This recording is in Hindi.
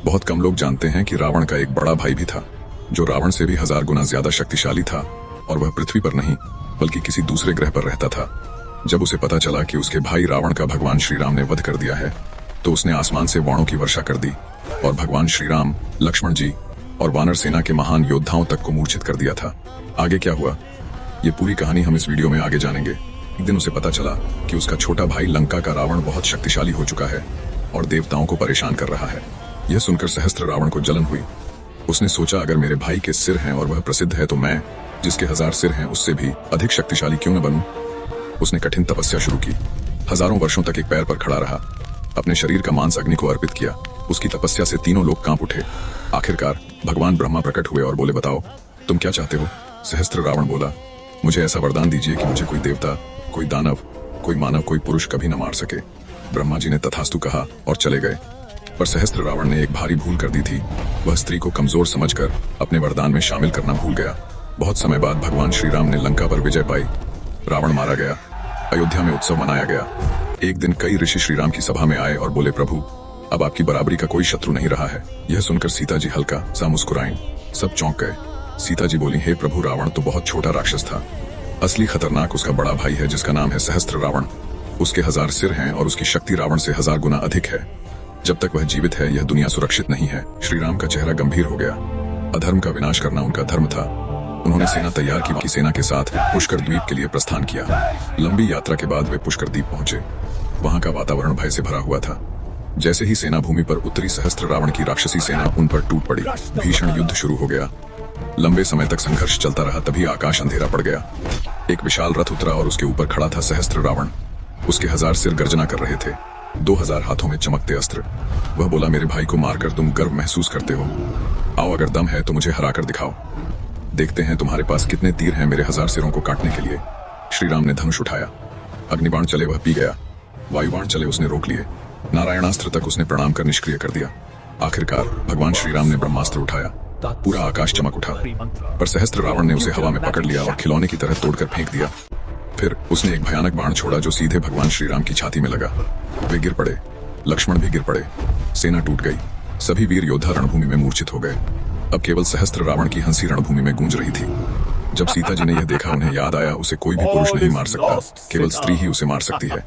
बहुत कम लोग जानते हैं कि रावण का एक बड़ा भाई भी था, जो रावण से भी 1000 गुना ज्यादा शक्तिशाली था, और वह पृथ्वी पर नहीं बल्कि किसी दूसरे ग्रह पर रहता था। जब उसे पता चला कि उसके भाई रावण का भगवान श्री राम ने वध कर दिया है, तो उसने आसमान से बाणों की वर्षा कर दी और भगवान श्री राम, लक्ष्मण जी और वानर सेना के महान योद्धाओं तक को मूर्छित कर दिया था। आगे क्या हुआ, ये पूरी कहानी हम इस वीडियो में आगे जानेंगे। एक दिन उसे पता चला कि उसका छोटा भाई लंका का रावण बहुत शक्तिशाली हो चुका है और देवताओं को परेशान कर रहा है। यह सुनकर सहस्त्र रावण को जलन हुई। उसने सोचा, अगर मेरे भाई के सिर हैं और वह प्रसिद्ध है, तो मैं, जिसके 1000 सिर हैं, उससे भी अधिक शक्तिशाली क्यों न बनूं? उसने कठिन तपस्या शुरू की। हजारों वर्षों तक एक पैर पर खड़ा रहा, अपने शरीर का मांस अग्नि को अर्पित किया। उसकी तपस्या से तीनों लोग कांप उठे। आखिरकार भगवान ब्रह्मा प्रकट हुए और बोले, बताओ तुम क्या चाहते हो? सहस्त्र रावण बोला, मुझे ऐसा वरदान दीजिए कि मुझे कोई देवता, कोई दानव, कोई मानव, कोई पुरुष कभी न मार सके। ब्रह्मा जी ने तथास्तु कहा और चले गए। पर सहस्त्र रावण ने एक भारी भूल कर दी थी। वह स्त्री को कमजोर समझकर अपने वरदान में शामिल करना भूल गया। बहुत समय बाद भगवान श्री राम ने लंका पर विजय पाई। रावण मारा गया। अयोध्या में उत्सव मनाया गया। एक दिन कई ऋषि श्री राम की सभा में आए और बोले, प्रभु, अब आपकी बराबरी का कोई शत्रु नहीं रहा है। यह सुनकर सीता जी हल्का सा मुस्कुराईं। सब चौंक गए। सीता जी बोली, हे प्रभु, रावण तो बहुत छोटा राक्षस था। असली खतरनाक उसका बड़ा भाई है, जिसका नाम है सहस्त्र रावण। उसके 1000 सिर हैं और उसकी शक्ति रावण से 1000 गुना अधिक है। जब तक वह जीवित है, यह दुनिया सुरक्षित नहीं है। श्री राम का चेहरा गंभीर हो गया। अधर्म का विनाश करना उनका धर्म था। उन्होंने सेना तैयार की। सेना के साथ पुष्कर द्वीप के लिए प्रस्थान किया। लंबी यात्रा के बाद वे पुष्कर द्वीप पहुंचे। वहां का वातावरण भय से भरा हुआ था। जैसे ही सेना भूमि पर उतरी, सहस्त्र रावण की राक्षसी सेना उन पर टूट पड़ी। भीषण युद्ध शुरू हो गया। लंबे समय तक संघर्ष चलता रहा। तभी आकाश अंधेरा पड़ गया। एक विशाल रथ उतरा और उसके ऊपर खड़ा था सहस्त्र रावण। उसके 1000 सिर गर्जना कर रहे थे। 2000 हाथों में चमकते अस्त्र। वह बोला, मेरे भाई को मारकर तुम गर्व महसूस करते हो। आओ, अगर दम है तो मुझे हराकर दिखाओ। देखते हैं तुम्हारे पास कितने तीर हैं मेरे 1000 सिरों को काटने के लिए। श्री राम ने धनुष उठाया। अग्निबाण चले, वह पी गया। वायुबाण चले, उसने रोक लिए। नारायणास्त्र तक उसने प्रणाम कर निष्क्रिय कर दिया। आखिरकार भगवान श्री राम ने ब्रह्मास्त्र उठाया। पूरा आकाश चमक उठा। पर सहस्त्र रावण ने उसे हवा में पकड़ लिया और खिलौने की तरह तोड़कर फेंक दिया। फिर उसने एक भयानक बाण छोड़ा जो सीधे भगवान श्री राम की छाती में लगा। वे गिर पड़े। लक्ष्मण भी गिर पड़े। सेना टूट गई। सभी वीर योद्धा रणभूमि में मूर्छित हो गए। अब केवल सहस्त्र रावण की हंसी रणभूमि में गूंज रही थी। जब सीता जी ने यह देखा, उन्हें याद आया, उसे कोई भी पुरुष नहीं मार सकता, केवल स्त्री ही उसे मार सकती है।